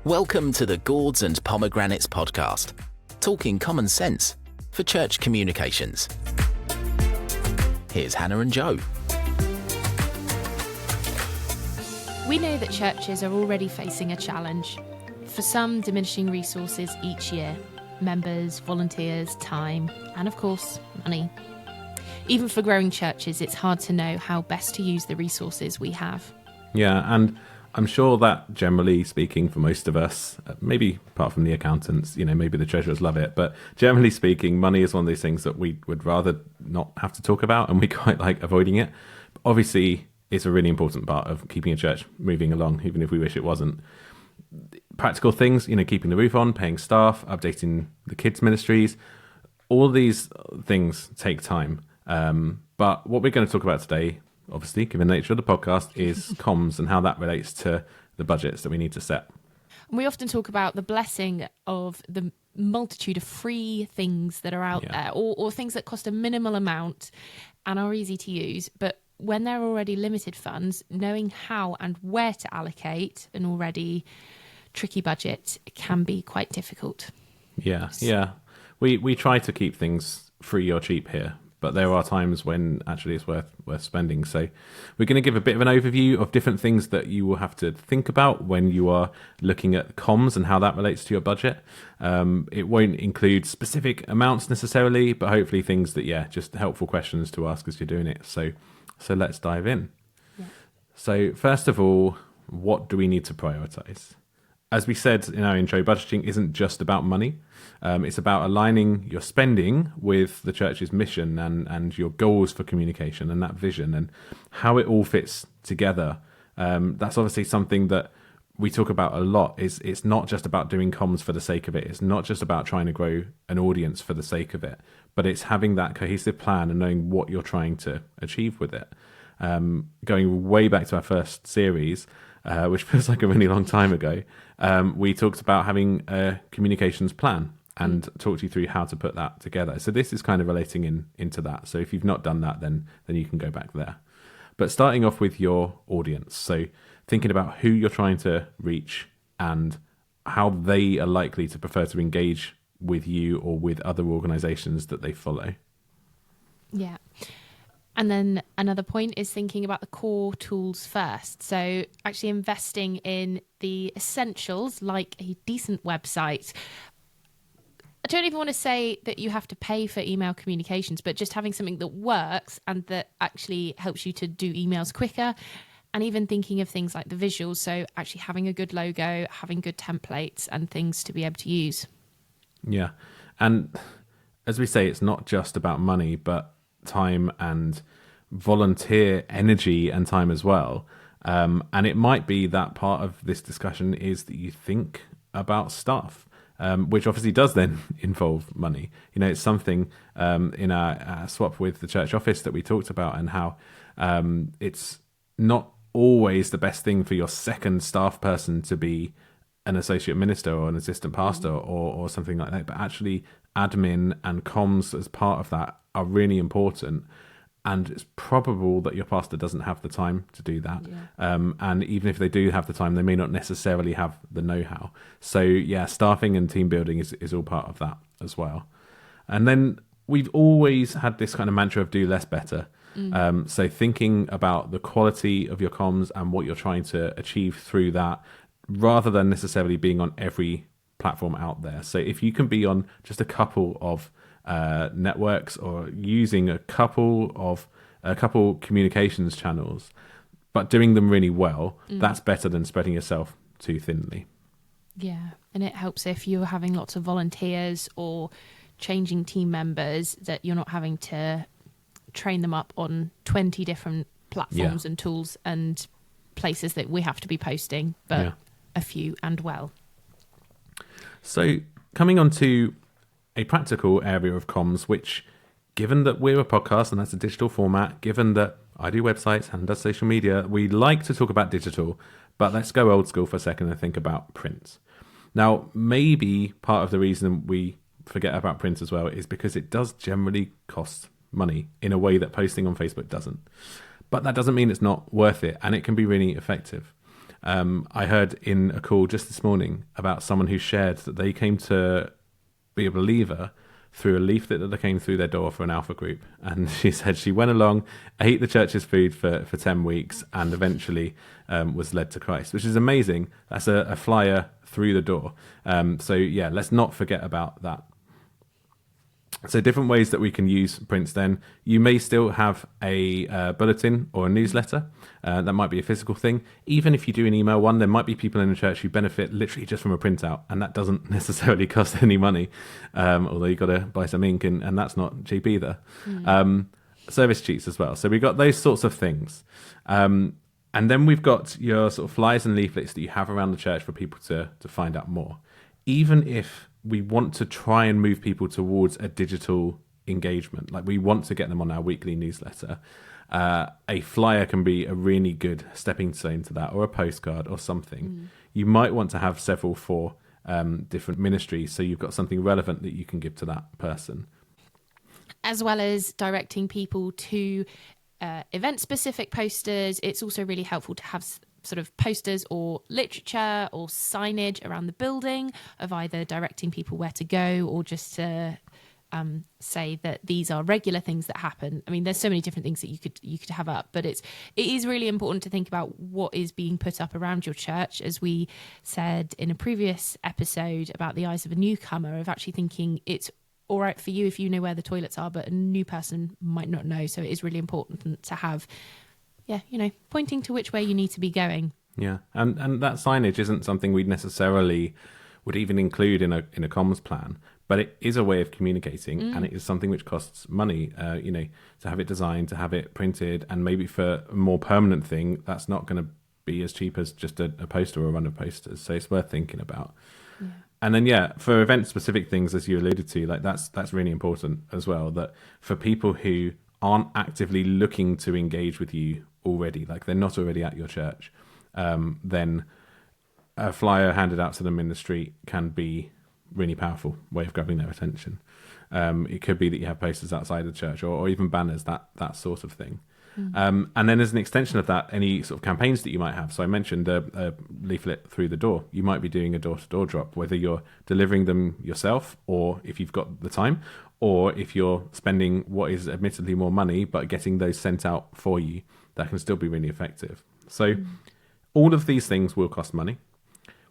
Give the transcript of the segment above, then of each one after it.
Welcome to the Gourds and Pomegranates podcast, talking common sense for church communications. Here's Hannah and Joe. We know that churches are already facing a challenge. For some, diminishing resources each year. Members, volunteers, time, and of course, money. Even for growing churches, it's hard to know how best to use the resources we have. Yeah, and I'm sure that generally speaking for most of us, maybe apart from the accountants, maybe the treasurers love it, but generally speaking, money is one of those things that we would rather not have to talk about, and we quite like avoiding it. But obviously, it's a really important part of keeping a church moving along, even if we wish it wasn't. Practical things, keeping the roof on, paying staff, updating the kids' ministries, all these things take time. But what we're going to talk about today, obviously, given the nature of the podcast, is comms and how that relates to the budgets that we need to set. We often talk about the blessing of the multitude of free things that are out there, or things that cost a minimal amount and are easy to use. But when there are already limited funds, knowing how and where to allocate an already tricky budget can be quite difficult. Yeah. We try to keep things free or cheap here, but there are times when actually it's worth spending. So we're going to give a bit of an overview of different things that you will have to think about when you are looking at comms and how that relates to your budget. It won't include specific amounts necessarily, but hopefully things that, just helpful questions to ask as you're doing it. So let's dive in. Yeah. So first of all, what do we need to prioritize? As we said in our intro, budgeting isn't just about money. It's about aligning your spending with the church's mission and your goals for communication and that vision and how it all fits together. That's obviously something that we talk about a lot. It's not just about doing comms for the sake of it. It's not just about trying to grow an audience for the sake of it, but it's having that cohesive plan and knowing what you're trying to achieve with it. Going way back to our first series, which feels like a really long time ago, we talked about having a communications plan and talked you through how to put that together. So this is kind of relating into that. So if you've not done that, then you can go back there. But starting off with your audience, so thinking about who you're trying to reach and how they are likely to prefer to engage with you or with other organizations that they follow. Yeah. And then another point is thinking about the core tools first. So actually investing in the essentials like a decent website. I don't even want to say that you have to pay for email communications, but just having something that works and that actually helps you to do emails quicker. And even thinking of things like the visuals. So actually having a good logo, having good templates and things to be able to use. Yeah. And as we say, it's not just about money, but time and volunteer energy and time as well. And it might be that part of this discussion is that you think about stuff, which obviously does then involve money. It's something in our swap with the church office that we talked about and how it's not always the best thing for your second staff person to be an associate minister or an assistant pastor or something like that. But actually admin and comms as part of that are really important. And it's probable that your pastor doesn't have the time to do that. Yeah. And even if they do have the time, they may not necessarily have the know-how. So staffing and team building is all part of that as well. And then we've always had this kind of mantra of do less better. So thinking about the quality of your comms and what you're trying to achieve through that, rather than necessarily being on every platform out there. So if you can be on just a couple of networks or using a couple communications channels, but doing them really well, that's better than spreading yourself too thinly. Yeah, and it helps if you're having lots of volunteers or changing team members that you're not having to train them up on 20 different platforms and tools and places that we have to be posting, but a few and well. So coming on to a practical area of comms, which, given that we're a podcast and that's a digital format, given that I do websites and does social media, we like to talk about digital, but let's go old school for a second and think about print. Now, maybe part of the reason we forget about print as well is because it does generally cost money in a way that posting on Facebook doesn't. But that doesn't mean it's not worth it, and it can be really effective. I heard in a call just this morning about someone who shared that they came to be a believer through a leaflet that came through their door for an alpha group. And she said she went along, ate the church's food for 10 weeks, and eventually was led to Christ, which is amazing. That's a flyer through the door. So yeah, let's not forget about that. So different ways that we can use prints then. You may still have a bulletin or a newsletter. That might be a physical thing. Even if you do an email one, there might be people in the church who benefit literally just from a printout, and that doesn't necessarily cost any money, although you've got to buy some ink, and that's not cheap either. Service sheets as well. So we've got those sorts of things. And then we've got your sort of flyers and leaflets that you have around the church for people to find out more. Even if we want to try and move people towards a digital engagement, like we want to get them on our weekly newsletter, a flyer can be a really good stepping stone to that, or a postcard or something. You might want to have several for different ministries, so you've got something relevant that you can give to that person. As well as directing people to event-specific posters, it's also really helpful to have sort of posters or literature or signage around the building of either directing people where to go, or just to say that these are regular things that happen. I mean, there's so many different things that you could have up, but it is really important to think about what is being put up around your church. As we said in a previous episode about the eyes of a newcomer, of actually thinking it's all right for you if you know where the toilets are, but a new person might not know. So it is really important to have, pointing to which way you need to be going. Yeah, and that signage isn't something we'd necessarily would even include in a comms plan, but it is a way of communicating, and it is something which costs money, to have it designed, to have it printed, and maybe for a more permanent thing, that's not going to be as cheap as just a poster or a run of posters. So it's worth thinking about. Yeah. And then, for event-specific things, as you alluded to, like that's really important as well, that for people who aren't actively looking to engage with you already, like they're not already at your church, then a flyer handed out to them in the street can be really powerful way of grabbing their attention. It could be that you have posters outside the church, or even banners, that sort of thing. And then as an extension of that, any sort of campaigns that you might have. So I mentioned a leaflet through the door. You might be doing a door-to-door drop, whether you're delivering them yourself, or if you've got the time, or if you're spending what is admittedly more money, but getting those sent out for you, that can still be really effective. So all of these things will cost money.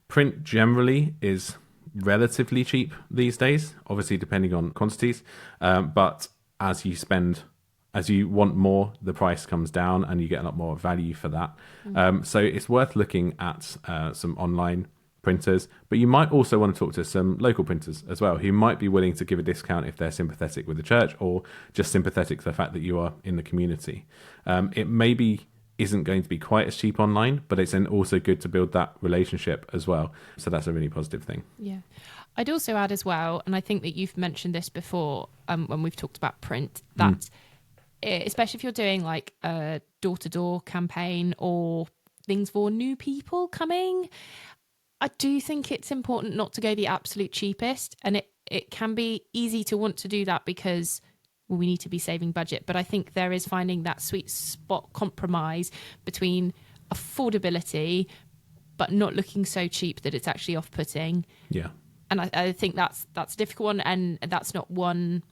Print generally is relatively cheap these days, obviously depending on quantities, but as you want more, the price comes down and you get a lot more value for that. So it's worth looking at some online printers, but you might also want to talk to some local printers as well, who might be willing to give a discount if they're sympathetic with the church, or just sympathetic to the fact that you are in the community. It maybe isn't going to be quite as cheap online, but it's then also good to build that relationship as well. So that's a really positive thing. Yeah. I'd also add as well, and I think that you've mentioned this before when we've talked about print, that especially if you're doing like a door-to-door campaign or things for new people coming, I do think it's important not to go the absolute cheapest. And it can be easy to want to do that because we need to be saving budget. But I think there is finding that sweet spot compromise between affordability, but not looking so cheap that it's actually off-putting. Yeah. And I think that's a difficult one. And that's not one...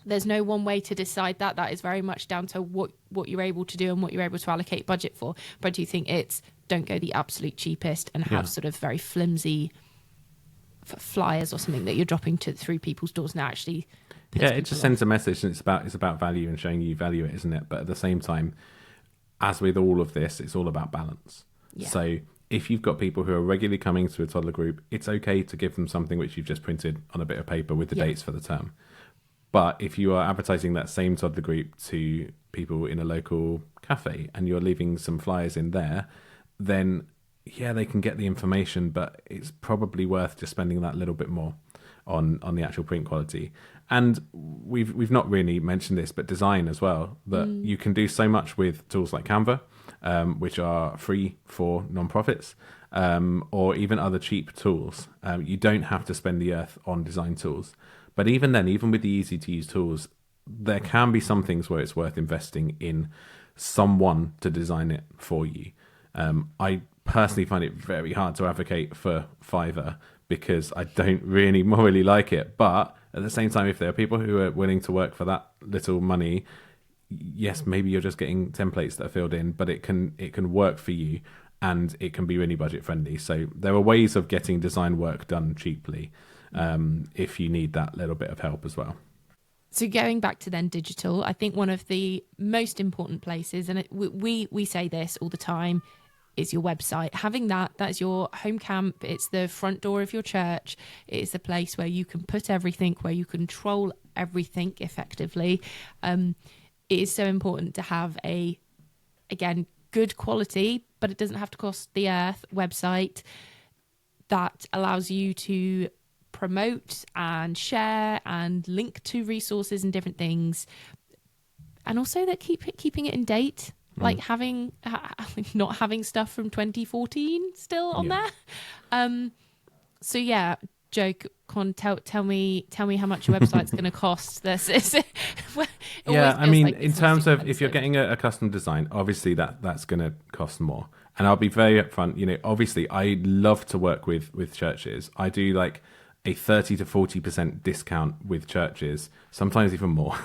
There's no one way to decide that. That is very much down to what you're able to do and what you're able to allocate budget for. But I do think it's don't go the absolute cheapest and have sort of very flimsy flyers or something that you're dropping through people's doors now. Actually, it just sends a message, and it's about value and showing you value it, isn't it? But at the same time, as with all of this, it's all about balance. Yeah. So if you've got people who are regularly coming to a toddler group, it's okay to give them something which you've just printed on a bit of paper with the dates for the term. But if you are advertising that same toddler group to people in a local cafe and you're leaving some flyers in there, then they can get the information, but it's probably worth just spending that little bit more on the actual print quality. And we've not really mentioned this, but design as well, that you can do so much with tools like Canva, which are free for non-profits, or even other cheap tools. You don't have to spend the earth on design tools. But even then, even with the easy-to-use tools, there can be some things where it's worth investing in someone to design it for you. I personally find it very hard to advocate for Fiverr because I don't really morally like it. But at the same time, if there are people who are willing to work for that little money, yes, maybe you're just getting templates that are filled in, but it can work for you, and it can be really budget friendly. So there are ways of getting design work done cheaply if you need that little bit of help as well. So going back to then digital, I think one of the most important places, and we say this all the time, is your website. Having that's your home camp. It's the front door of your church. It is the place where you can put everything, where you control everything effectively. It is so important to have a, again, good quality, but it doesn't have to cost the earth, website that allows you to promote and share and link to resources and different things, and also that keeping it in date, like not having stuff from 2014 still on there. So yeah, Joe, tell me how much your website's going to cost. This is I mean, like in terms of if you're getting a custom design, obviously that's going to cost more. And I'll be very upfront. You know, obviously, I love to work with churches. I do like a 30 to 40% discount with churches, sometimes even more,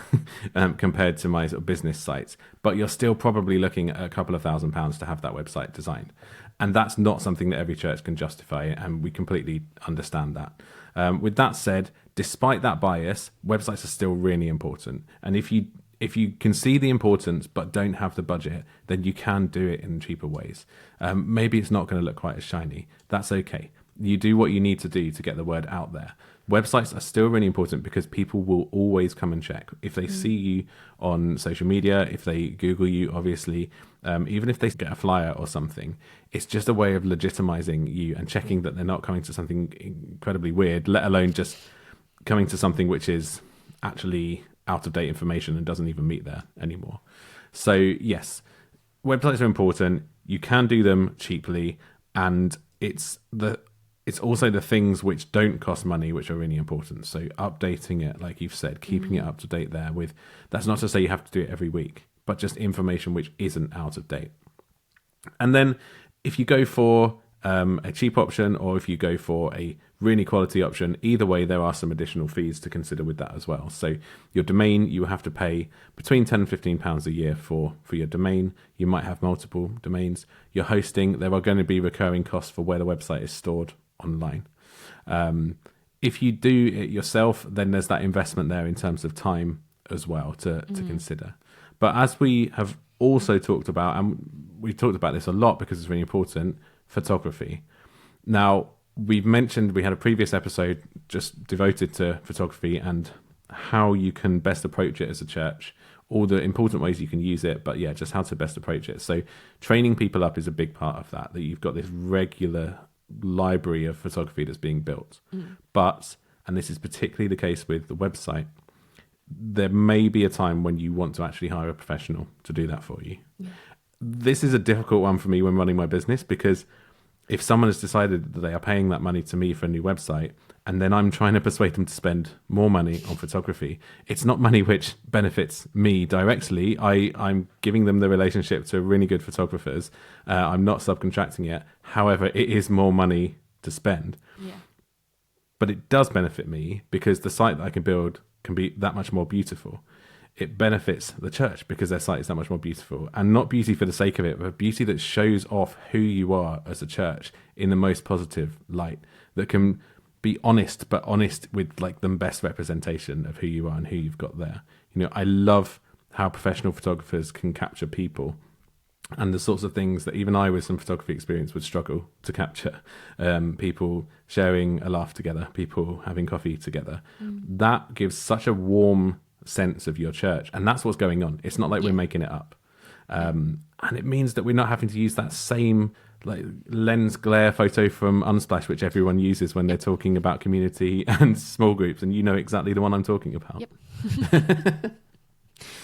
compared to my sort of business sites. But you're still probably looking at a couple of £1,000s to have that website designed. And that's not something that every church can justify, and we completely understand that. With that said, despite that bias, websites are still really important. And if you can see the importance but don't have the budget, then you can do it in cheaper ways. Maybe it's not going to look quite as shiny. That's okay. You do what you need to do to get the word out there. Websites are still really important because people will always come and check. If they see you on social media, if they Google you, obviously, even if they get a flyer or something, it's just a way of legitimizing you and checking that they're not coming to something incredibly weird, let alone just coming to something which is actually out-of-date information and doesn't even meet there anymore. So yes, websites are important. You can do them cheaply, and it's also the things which don't cost money which are really important. So updating it, like you've said, keeping it up to date there with, that's not to say you have to do it every week, but just information which isn't out of date. And then if you go for a cheap option, or if you go for a really quality option, either way, there are some additional fees to consider with that as well. So your domain, you have to pay between £10 and £15 a year for your domain. You might have multiple domains. Your hosting, there are going to be recurring costs for where the website is stored online. If you do it yourself, then there's that investment there in terms of time as well to consider. But as we have also talked about, and we've talked about this a lot because it's really important, photography. Now, we've mentioned, we had a previous episode just devoted to photography and how you can best approach it as a church, all the important ways you can use it, but yeah, just how to best approach it. So training people up is a big part of that you've got this regular library of photography that's being built. But, and this is particularly the case with the website, there may be a time when you want to actually hire a professional to do that for you. This is a difficult one for me when running my business, because if someone has decided that they are paying that money to me for a new website, and then I'm trying to persuade them to spend more money on photography, it's not money which benefits me directly. I'm giving them the relationship to really good photographers. I'm not subcontracting it. However, it is more money to spend. But it does benefit me because the site that I can build can be that much more beautiful. It benefits the church because their site is that much more beautiful, and not beauty for the sake of it, but beauty that shows off who you are as a church in the most positive light, that can be honest, but honest with like the best representation of who you are and who you've got there. You know, I love how professional photographers can capture people and the sorts of things that even I with some photography experience would struggle to capture. People sharing a laugh together, people having coffee together. That gives such a warm sense of your church, and that's what's going on. It's not like we're making it up, and it means that we're not having to use that same like lens glare photo from Unsplash which everyone uses when they're talking about community and small groups, and you know exactly the one I'm talking about.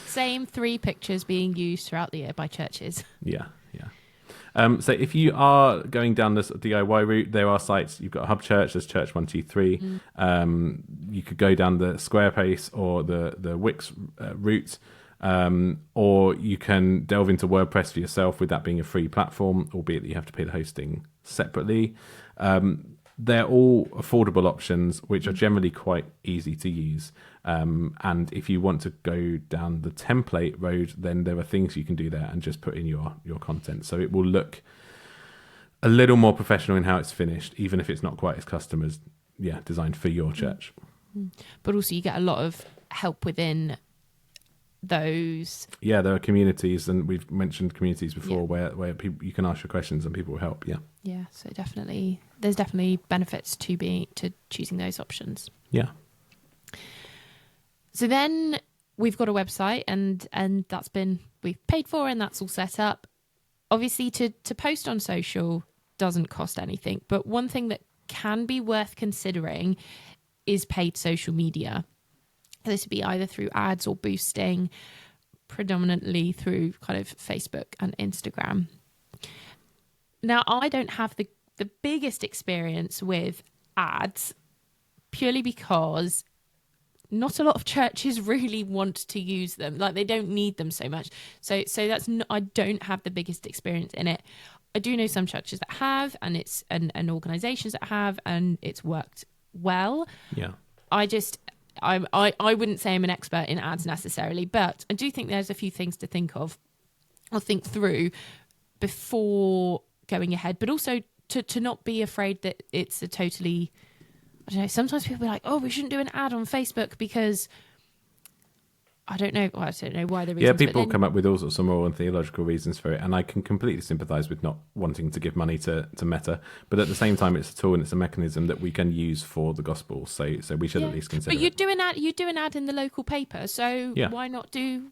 Same 3 pictures being used throughout the year by churches. So if you are going down this DIY route, there are sites. You've got Hub Church, there's Church 123. You could go down the Squarespace or the Wix route. Or you can delve into WordPress for yourself, with that being a free platform, albeit that you have to pay the hosting separately. They're all affordable options, which are generally quite easy to use. And if you want to go down the template road, then there are things you can do there and just put in your content. So it will look a little more professional in how it's finished, even if it's not quite as custom as designed for your church. But also you get a lot of help within those. Yeah, there are communities, and we've mentioned communities before where people, you can ask your questions and people will help. Yeah, so there's definitely benefits to choosing those options. Yeah. So then we've got a website, and we've paid for, and that's all set up. Obviously, to post on social doesn't cost anything, but one thing that can be worth considering is paid social media. This would be either through ads or boosting, predominantly through kind of Facebook and Instagram. Now, I don't have the biggest experience with ads, purely because not a lot of churches really want to use them. Like, they don't need them so much. So that's I don't have the biggest experience in it. I do know some churches that have, and organizations that have, and it's worked well. Yeah. I wouldn't say I'm an expert in ads necessarily, but I do think there's a few things to think of or think through before going ahead, but also to not be afraid that it's a totally, I don't know, sometimes people are like, oh, we shouldn't do an ad on Facebook because I don't know why the reasons. Yeah, people come up with all sorts of moral and theological reasons for it, and I can completely sympathise with not wanting to give money to Meta, but at the same time, it's a tool and it's a mechanism that we can use for the gospel. So we should at least consider. But you do an ad in the local paper, so why not do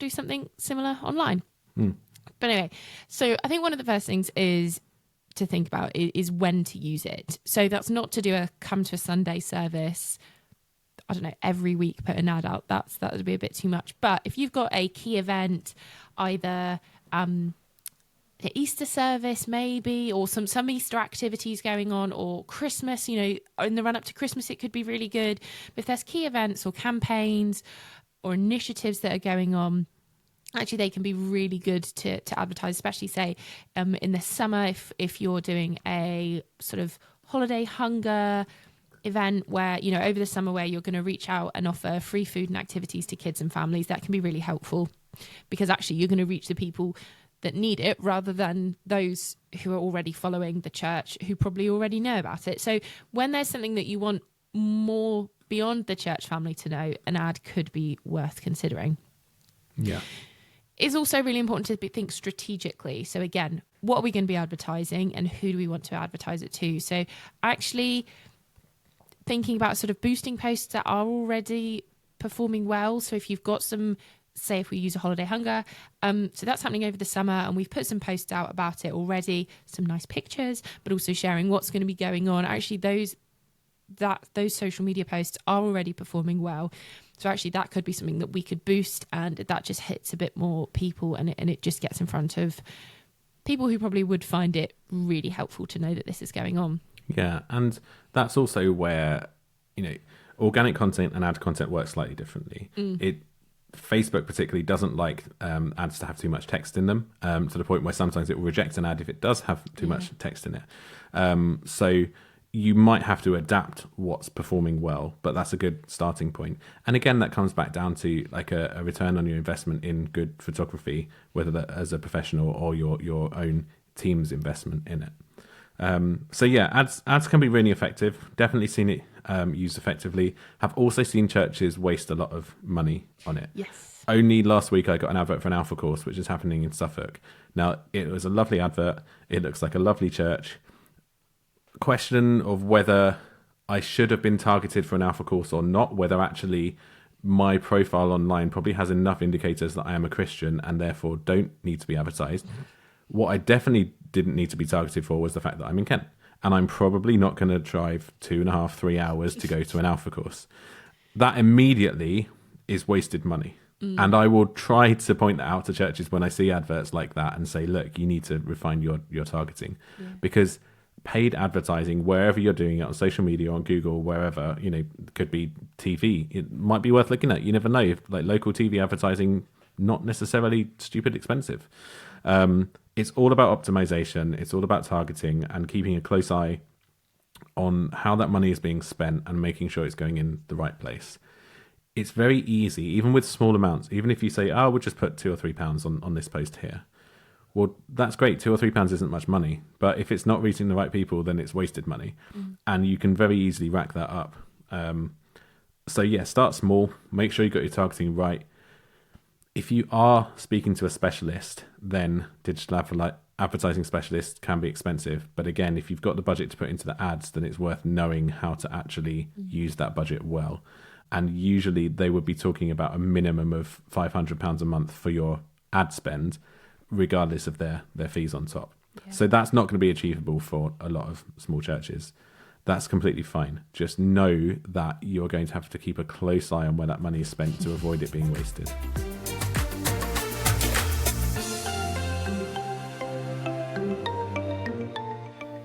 something similar online? But anyway, so I think one of the first things is to think about is when to use it. So that's not to do a come to a Sunday service, I don't know, every week put an ad out. That would be a bit too much. But if you've got a key event, either the Easter service maybe, or some Easter activities going on, or Christmas, in the run up to Christmas, it could be really good. But if there's key events or campaigns or initiatives that are going on, actually they can be really good to advertise, especially say in the summer, if you're doing a sort of holiday hunger event where, over the summer, where you're going to reach out and offer free food and activities to kids and families. That can be really helpful, because actually you're going to reach the people that need it rather than those who are already following the church, who probably already know about it. So when there's something that you want more beyond the church family to know, an ad could be worth considering. Yeah. It's also really important to think strategically. So again, what are we going to be advertising, and who do we want to advertise it to? So actually thinking about sort of boosting posts that are already performing well. So if you've got some, say if we use a holiday hunger, so that's happening over the summer, and we've put some posts out about it already, some nice pictures, but also sharing what's going to be going on. Actually, those social media posts are already performing well. So actually that could be something that we could boost, and that just hits a bit more people, and it just gets in front of people who probably would find it really helpful to know that this is going on. Yeah, and that's also where, organic content and ad content work slightly differently. Facebook particularly doesn't like ads to have too much text in them, to the point where sometimes it will reject an ad if it does have too much text in it. So you might have to adapt what's performing well, but that's a good starting point. And again, that comes back down to like a return on your investment in good photography, whether that as a professional or your own team's investment in it. So yeah, ads can be really effective. Definitely seen it used effectively. Have also seen churches waste a lot of money on it. Yes. Only last week I got an advert for an Alpha course, which is happening in Suffolk. Now, it was a lovely advert. It looks like a lovely church. Question of whether I should have been targeted for an Alpha course or not, whether actually my profile online probably has enough indicators that I am a Christian and therefore don't need to be advertised. What I definitely didn't need to be targeted for was the fact that I'm in Kent, and I'm probably not going to drive 2.5, 3 hours to go to an Alpha course. That immediately is wasted money. And I will try to point that out to churches when I see adverts like that and say, look, you need to refine your targeting, because paid advertising, wherever you're doing it, on social media, on Google, wherever, could be TV. It might be worth looking at. You never know if like local TV advertising not necessarily stupid expensive. It's all about optimization. It's all about targeting and keeping a close eye on how that money is being spent and making sure it's going in the right place. It's very easy, even with small amounts. Even if you say, oh, we'll just put £2 or £3 on this post here. Well, that's great. £2 or £3 isn't much money. But if it's not reaching the right people, then it's wasted money. And you can very easily rack that up. So yeah, start small. Make sure you got your targeting right. If you are speaking to a specialist, then digital advertising specialists can be expensive. But again, if you've got the budget to put into the ads, then it's worth knowing how to actually use that budget well. And usually they would be talking about a minimum of £500 a month for your ad spend, regardless of their fees on top. Yeah. So that's not going to be achievable for a lot of small churches. That's completely fine. Just know that you're going to have to keep a close eye on where that money is spent to avoid it being wasted.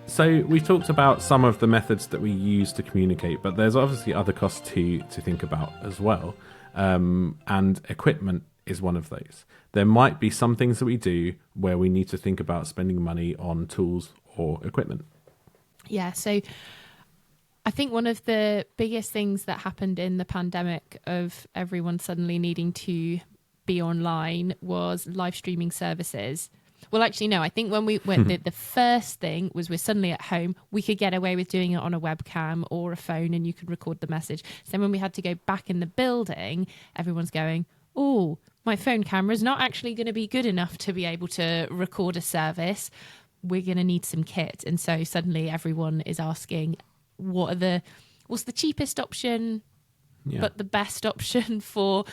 So we've talked about some of the methods that we use to communicate, but there's obviously other costs to think about as well. And equipment is one of those. There might be some things that we do where we need to think about spending money on tools or equipment. Yeah, so I think one of the biggest things that happened in the pandemic of everyone suddenly needing to be online was live streaming services. Well, actually, no, I think when we went, the first thing was we're suddenly at home. We could get away with doing it on a webcam or a phone and you could record the message. So when we had to go back in the building, everyone's going, oh, my phone camera is not actually going to be good enough to be able to record a service. We're going to need some kit. And so suddenly everyone is asking, what's the cheapest option, but the best option for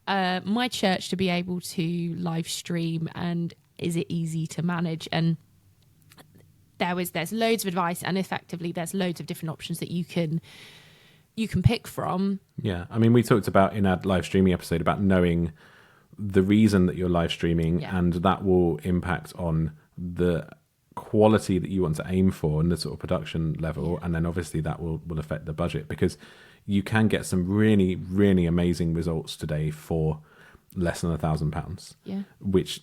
my church to be able to live stream, and is it easy to manage? And there's loads of advice, and effectively there's loads of different options that you can pick from. Yeah, I mean, we talked about in our live streaming episode about knowing the reason that you're live streaming, and that will impact on the quality that you want to aim for and the sort of production level, and then obviously that will affect the budget, because you can get some really, really amazing results today for less than £1,000, which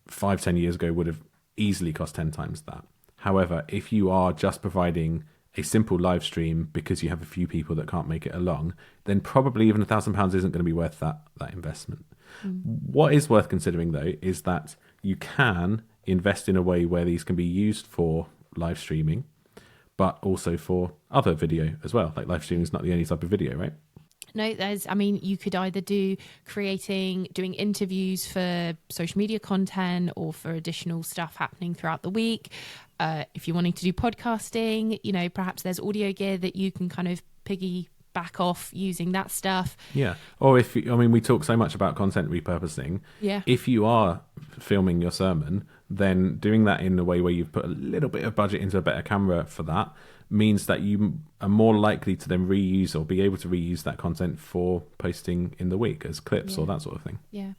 5-10 years ago would have easily cost 10 times that. However, if you are just providing a simple live stream because you have a few people that can't make it along, then probably even £1,000 isn't going to be worth that investment. What is worth considering though is that you can invest in a way where these can be used for live streaming, but also for other video as well. Like live streaming is not the only type of video, right? No, you could either doing interviews for social media content or for additional stuff happening throughout the week. If you're wanting to do podcasting, perhaps there's audio gear that you can kind of piggyback off using that stuff. Yeah. Or we talk so much about content repurposing. Yeah. If you are filming your sermon, then doing that in a way where you've put a little bit of budget into a better camera for that means that you are more likely to then reuse or be able to reuse that content for posting in the week as clips or that sort of thing. Yeah.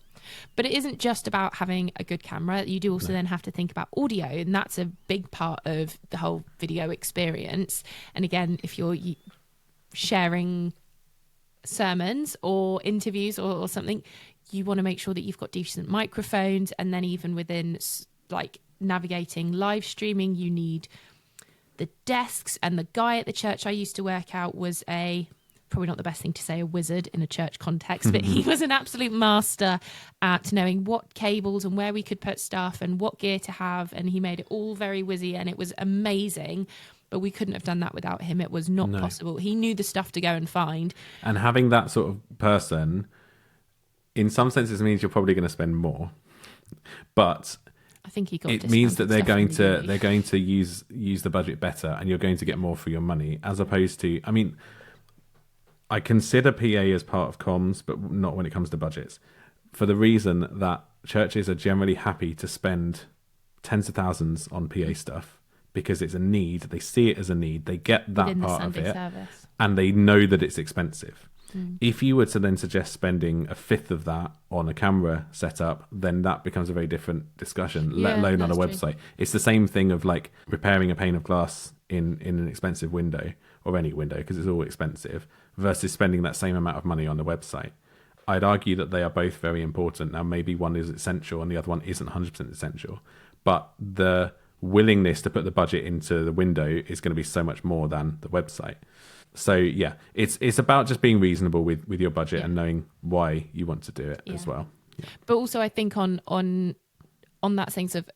But it isn't just about having a good camera. You do also then have to think about audio, and that's a big part of the whole video experience. And again, if you're sharing sermons or interviews or something, you want to make sure that you've got decent microphones. And then even within like navigating live streaming, you need the desks. And the guy at the church I used to work out was probably not the best thing to say, a wizard in a church context, but he was an absolute master at knowing what cables and where we could put stuff and what gear to have. And he made it all very whizzy and it was amazing. But we couldn't have done that without him. It was not possible. He knew the stuff to go and find. And having that sort of person, in some senses, means you're probably going to spend more. But I think it means that they're going to use the budget better, and you're going to get more for your money, as opposed to, I consider PA as part of comms, but not when it comes to budgets, for the reason that churches are generally happy to spend tens of thousands on PA stuff because it's a need. They see it as a need. They get that within part the of Sunday it, service. And they know that it's expensive. If you were to then suggest spending a fifth of that on a camera setup, then that becomes a very different discussion, let alone on a website. True. It's the same thing of like repairing a pane of glass in an expensive window, or any window, because it's all expensive, versus spending that same amount of money on the website. I'd argue that they are both very important. Now, maybe one is essential and the other one isn't 100% essential, but the willingness to put the budget into the window is going to be so much more than the website. So yeah, it's about just being reasonable with your budget and knowing why you want to do it as well. Yeah. But also, I think on that sense of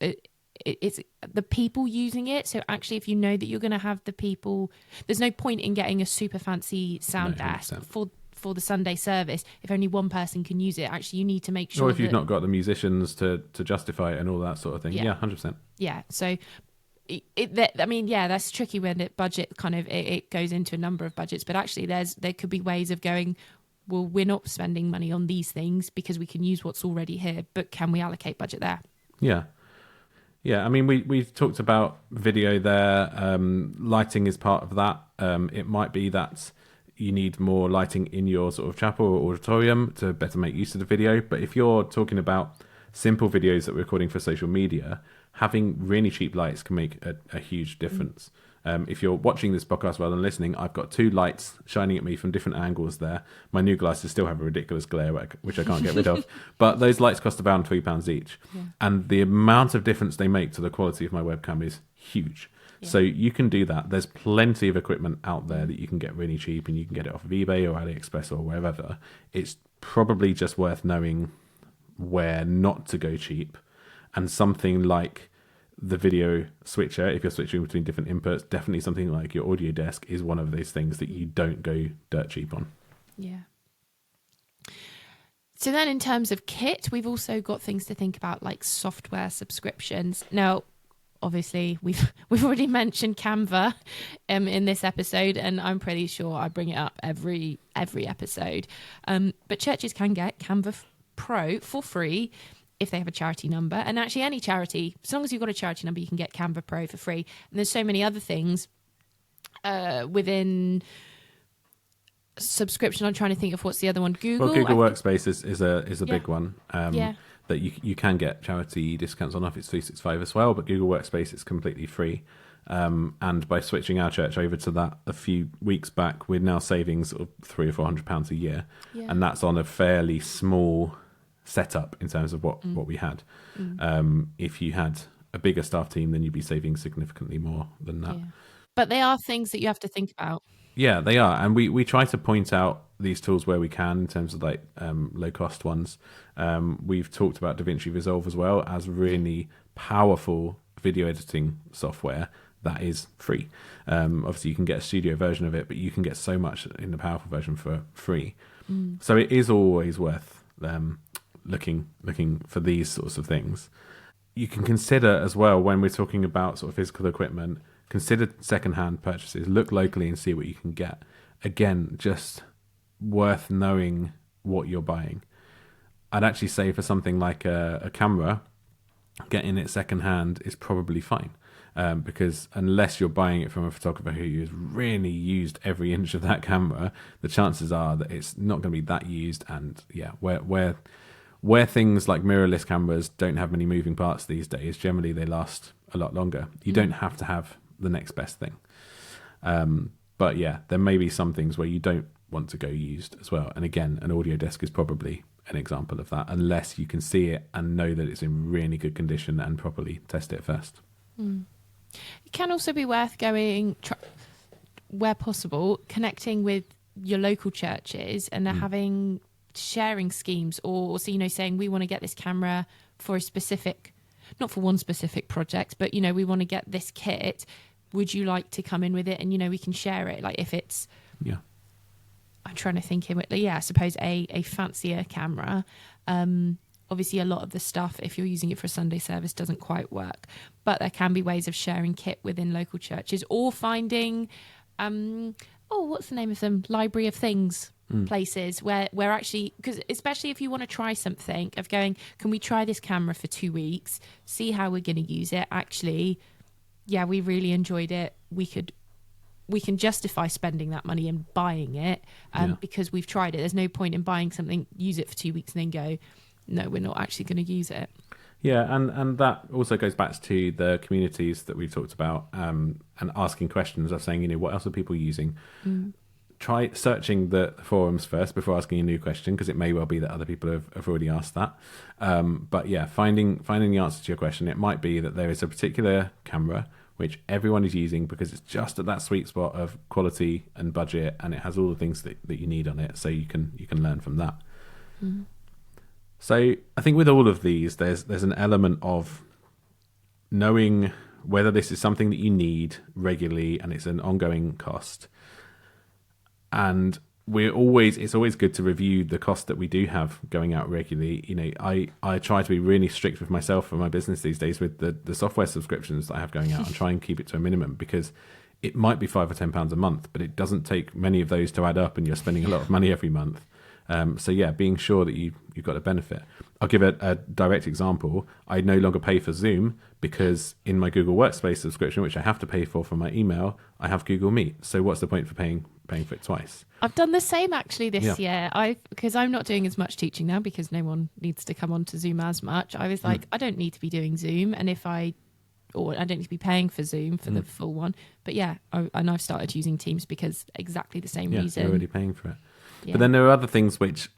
it's the people using it. So actually, if you know that you're going to have the people, there's no point in getting a super fancy sound desk for the Sunday service if only one person can use it. Actually, you need to make sure. Or if you've not got the musicians to justify it and all that sort of thing. Yeah, 100%. Yeah. So. That's tricky when it budget kind of it goes into a number of budgets, but actually there could be ways of going, well, we're not spending money on these things because we can use what's already here, but can we allocate budget there? Yeah. I mean, we've talked about video there. Lighting is part of that. It might be that you need more lighting in your sort of chapel or auditorium to better make use of the video. But if you're talking about simple videos that we're recording for social media, having really cheap lights can make a huge difference. If you're watching this podcast rather than listening, I've got 2 lights shining at me from different angles there. My new glasses still have a ridiculous glare, which I can't get rid of. But those lights cost about £3 each. Yeah. And the amount of difference they make to the quality of my webcam is huge. Yeah. So you can do that. There's plenty of equipment out there that you can get really cheap, and you can get it off of eBay or AliExpress or wherever. It's probably just worth knowing where not to go cheap. And something like the video switcher, if you're switching between different inputs, definitely something like your audio desk is one of those things that you don't go dirt cheap on. Yeah. So then in terms of kit, we've also got things to think about like software subscriptions. Now, obviously, we've already mentioned Canva in this episode, and I'm pretty sure I bring it up every episode. But churches can get Canva Pro for free if they have a charity number. And actually any charity, as long as you've got a charity number, you can get Canva Pro for free. And there's so many other things within subscription. I'm trying to think of what's the other one. Google Workspace is a big one. That you can get charity discounts on Office 365 as well, but Google Workspace is completely free. And by switching our church over to that a few weeks back, we're now saving sort of £300 or £400 a year. Yeah. And that's on a fairly small setup in terms of what we had. If you had a bigger staff team, then you'd be saving significantly more than that. Yeah. But they are things that you have to think about. Yeah, they are. And we try to point out these tools where we can in terms of like low cost ones. We've talked about DaVinci Resolve as well as really powerful video editing software that is free. Obviously you can get a studio version of it, but you can get so much in the powerful version for free. So it is always worth looking for these sorts of things. You can consider as well, when we're talking about sort of physical equipment, consider second-hand purchases. Look locally and see what you can get. Again, just worth knowing what you're buying. I'd actually say for something like a camera, getting it second-hand is probably fine. Because unless you're buying it from a photographer who has really used every inch of that camera, the chances are that it's not going to be that used. And yeah, where things like mirrorless cameras don't have many moving parts these days, generally they last a lot longer. You don't have to have the next best thing. But yeah, there may be some things where you don't want to go used as well. And again, an audio desk is probably an example of that, unless you can see it and know that it's in really good condition and properly test it first. It can also be worth going, where possible, connecting with your local churches and having sharing schemes, or so, saying we want to get this camera for a specific, not for one specific project, but we want to get this kit. Would you like to come in with it? And we can share it. Like if it's, I'm trying to think I suppose a fancier camera. Obviously, a lot of the stuff, if you're using it for a Sunday service, doesn't quite work. But there can be ways of sharing kit within local churches, or finding, what's the name of them? Library of Things places where actually, because especially if you want to try something, of going, can we try this camera for 2 weeks, see how we're going to use it? Actually, yeah, we really enjoyed it. We can justify spending that money and buying it because we've tried it. There's no point in buying something, use it for 2 weeks, and then go, no, we're not actually going to use it. Yeah, and that also goes back to the communities that we've talked about, and asking questions of saying, what else are people using? try searching the forums first before asking a new question, because it may well be that other people have already asked that. But yeah, finding the answer to your question, it might be that there is a particular camera which everyone is using because it's just at that sweet spot of quality and budget, and it has all the things that you need on it, so you can learn from that. Mm. So I think with all of these, there's an element of knowing whether this is something that you need regularly and it's an ongoing cost. And it's always good to review the cost that we do have going out regularly. You know, I try to be really strict with myself for my business these days with the software subscriptions that I have going out and try and keep it to a minimum, because it might be £5 or £10 a month, but it doesn't take many of those to add up and you're spending a lot of money every month. So yeah, being sure that you've got a benefit. I'll give a direct example. I no longer pay for Zoom because in my Google Workspace subscription, which I have to pay for my email, I have Google Meet. So what's the point for paying for it twice? I've done the same actually this year. Because I'm not doing as much teaching now because no one needs to come on to Zoom as much. I was like, I don't need to be doing Zoom, and I don't need to be paying for Zoom for the full one. But yeah, and I've started using Teams because exactly the same reason. You're already paying for it. Yeah. But then there are other things which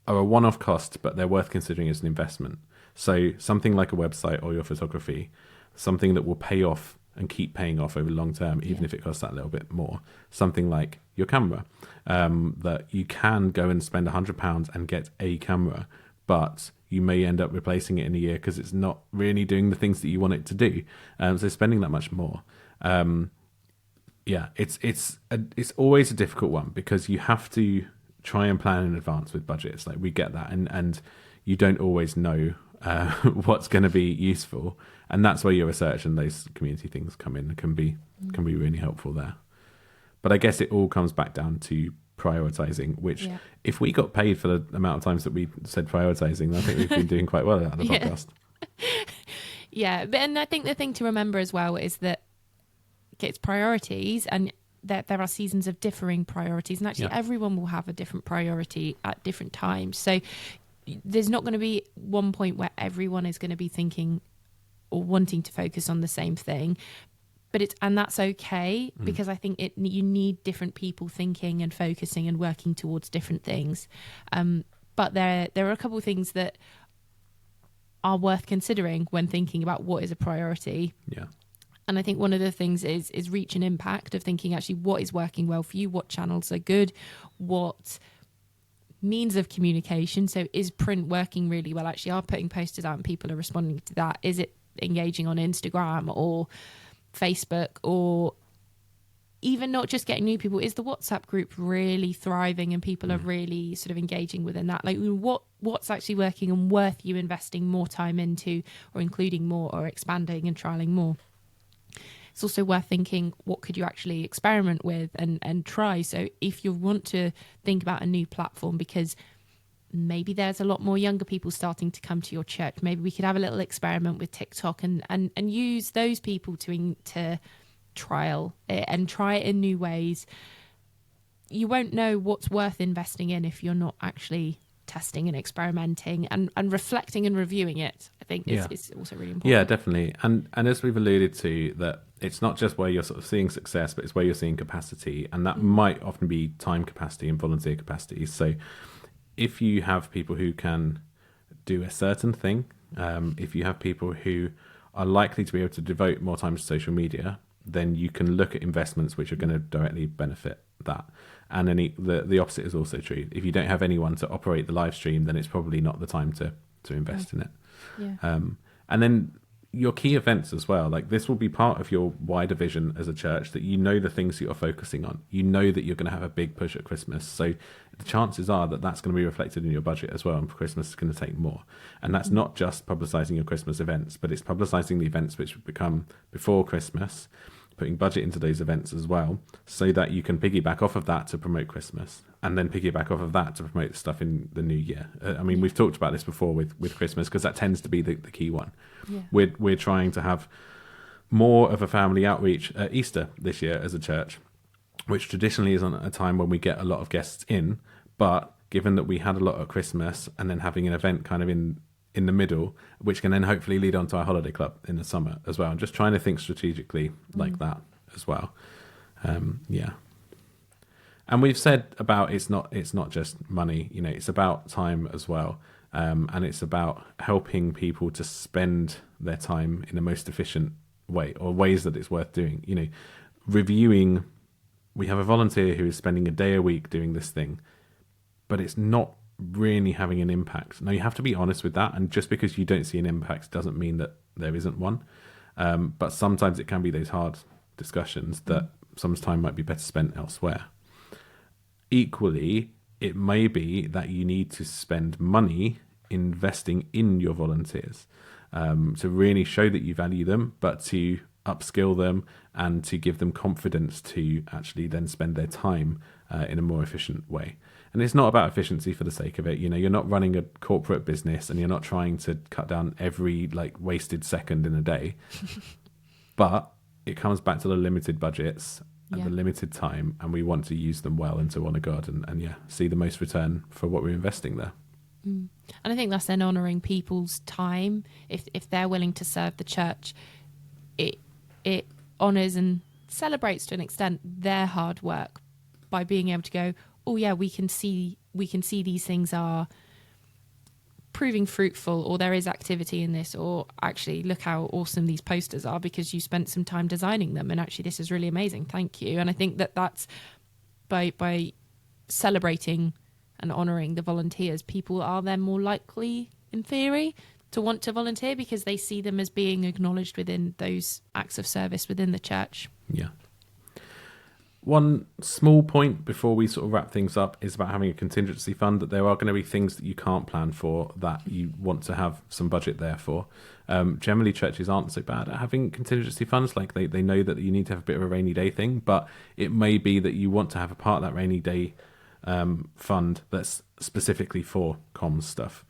are a one-off cost, but they're worth considering as an investment. So something like a website or your photography, something that will pay off and keep paying off over the long term, even if it costs that little bit more. Something like your camera, that you can go and spend £100 and get a camera, but you may end up replacing it in a year because it's not really doing the things that you want it to do. So spending that much more. It's always a difficult one because you have to try and plan in advance with budgets. Like, we get that, and you don't always know what's going to be useful, and that's where your research and those community things come in and can be really helpful there. But I guess it all comes back down to prioritizing, which if we got paid for the amount of times that we said prioritizing, I think we've been doing quite well out of the podcast. Yeah, and I think the thing to remember as well is that it's priorities, and there are seasons of differing priorities, and actually everyone will have a different priority at different times. So there's not going to be one point where everyone is going to be thinking or wanting to focus on the same thing, and that's okay, because I think you need different people thinking and focusing and working towards different things. But there are a couple of things that are worth considering when thinking about what is a priority. Yeah. And I think one of the things is reach and impact, of thinking actually what is working well for you, what channels are good, what means of communication. So is print working really well? Actually, are putting posters out and people are responding to that? Is it engaging on Instagram or Facebook, or even not just getting new people? Is the WhatsApp group really thriving and people are really sort of engaging within that? Like, what's actually working and worth you investing more time into, or including more, or expanding and trialing more? It's also worth thinking, what could you actually experiment with and try? So if you want to think about a new platform, because maybe there's a lot more younger people starting to come to your church, maybe we could have a little experiment with TikTok and use those people to trial it and try it in new ways. You won't know what's worth investing in if you're not actually testing and experimenting and reflecting and reviewing it. I think is also really important. Yeah, definitely. And as we've alluded to, that it's not just where you're sort of seeing success, but it's where you're seeing capacity, and that might often be time capacity and volunteer capacity. So if you have people who can do a certain thing, if you have people who are likely to be able to devote more time to social media, then you can look at investments which are going to directly benefit that. And then the opposite is also true. If you don't have anyone to operate the live stream, then it's probably not the time to invest in it. Yeah. And then your key events as well. Like, this will be part of your wider vision as a church, that you know the things that you're focusing on. You know that you're going to have a big push at Christmas. So the chances are that that's going to be reflected in your budget as well. And Christmas is going to take more. And that's not just publicising your Christmas events, but it's publicising the events which become before Christmas, putting budget into those events as well, so that you can piggyback off of that to promote Christmas, and then piggyback off of that to promote stuff in the new year. I mean, we've talked about this before with Christmas, because that tends to be the key one. Yeah. We're trying to have more of a family outreach at Easter this year as a church, which traditionally is on a time when we get a lot of guests in, but given that we had a lot at Christmas, and then having an event kind of in the middle, which can then hopefully lead on to our holiday club in the summer as well. And just trying to think strategically like that as well. And And we've said about it's not just money, it's about time as well. And it's about helping people to spend their time in the most efficient way, or ways that it's worth doing. Reviewing, we have a volunteer who is spending a day a week doing this thing, but it's not really having an impact. Now, you have to be honest with that, and just because you don't see an impact doesn't mean that there isn't one. But sometimes it can be those hard discussions that some time might be better spent elsewhere. Equally, it may be that you need to spend money investing in your volunteers, to really show that you value them, but to upskill them and to give them confidence to actually then spend their time in a more efficient way. And it's not about efficiency for the sake of it. You're not running a corporate business and you're not trying to cut down every wasted second in a day. But it comes back to the limited budgets and the limited time, and we want to use them well and to honour God and see the most return for what we're investing there. And I think that's then honouring people's time. If they're willing to serve the church, it honours and celebrates to an extent their hard work by being able to go, oh yeah, we can see these things are proving fruitful, or there is activity in this, or actually look how awesome these posters are because you spent some time designing them, and actually this is really amazing, thank you. And I think that's by celebrating and honouring the volunteers, people are then more likely, in theory, to want to volunteer because they see them as being acknowledged within those acts of service within the church. Yeah. One small point before we sort of wrap things up is about having a contingency fund, that there are going to be things that you can't plan for that you want to have some budget there for. Generally, churches aren't so bad at having contingency funds. They know that you need to have a bit of a rainy day thing, but it may be that you want to have a part of that rainy day fund that's specifically for comms stuff.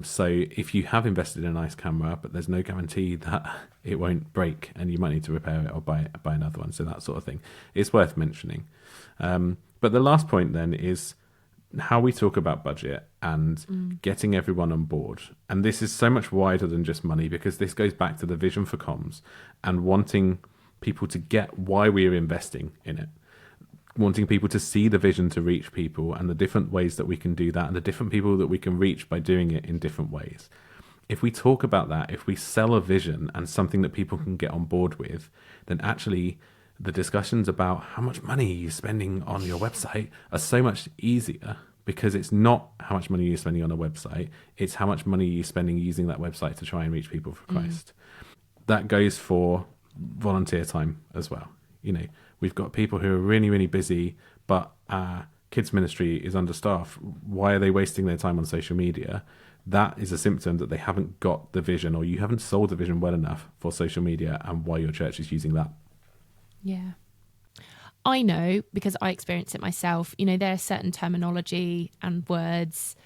So if you have invested in a nice camera, but there's no guarantee that it won't break and you might need to repair it or buy another one, so that sort of thing, it's worth mentioning. But the last point then is how we talk about budget and getting everyone on board. And this is so much wider than just money, because this goes back to the vision for comms and wanting people to get why we're investing in it. Wanting people to see the vision to reach people and the different ways that we can do that and the different people that we can reach by doing it in different ways. If we talk about that, if we sell a vision and something that people can get on board with, then actually the discussions about how much money you're spending on your website are so much easier, because it's not how much money you're spending on a website, it's how much money you're spending using that website to try and reach people for Christ. That goes for volunteer time as well. We've got people who are really, really busy, but our kids ministry is understaffed. Why are they wasting their time on social media? That is a symptom that they haven't got the vision, or you haven't sold the vision well enough for social media and why your church is using that. Yeah. I know, because I experienced it myself, there are certain terminology and words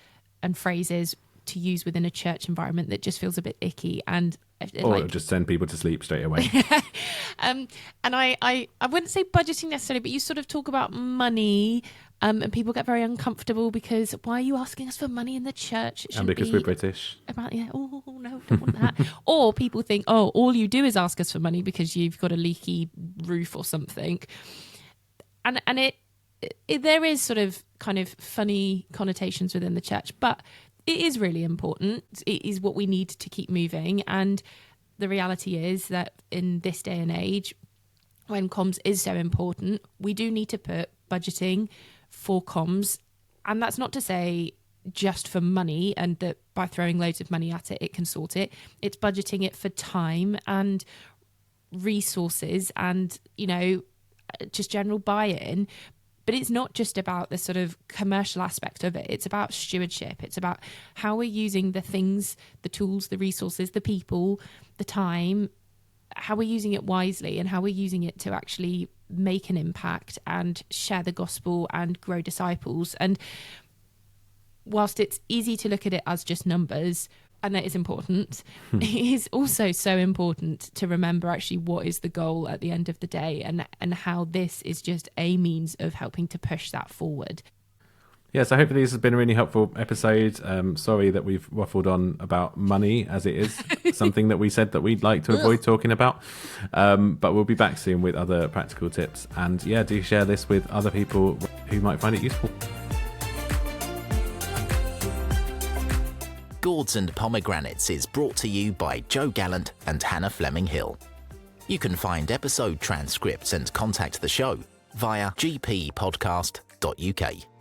and phrases to use within a church environment that just feels a bit icky, and or just send people to sleep straight away. And I wouldn't say budgeting necessarily, but you sort of talk about money, and people get very uncomfortable because why are you asking us for money in the church? And because we're British. Oh no, don't want that. Or people think, oh, all you do is ask us for money because you've got a leaky roof or something. And it there is sort of kind of funny connotations within the church, but it is really important. It is what we need to keep moving. And the reality is that in this day and age, when comms is so important, we do need to put budgeting for comms. And that's not to say just for money and that by throwing loads of money at it, it can sort it. It's budgeting it for time and resources and, just general buy-in. But it's not just about the sort of commercial aspect of it. It's about stewardship. It's about how we're using the things, the tools, the resources, the people, the time, how we're using it wisely and how we're using it to actually make an impact and share the gospel and grow disciples. And whilst it's easy to look at it as just numbers, and that is important, it is also so important to remember actually what is the goal at the end of the day and how this is just a means of helping to push that forward. So hopefully this has been a really helpful episode. Sorry that we've waffled on about money, as it is something that we said that we'd like to avoid talking about. But we'll be back soon with other practical tips. And do share this with other people who might find it useful. Gourds and Pomegranates is brought to you by Joe Gallant and Hannah Fleming Hill. You can find episode transcripts and contact the show via gppodcast.uk.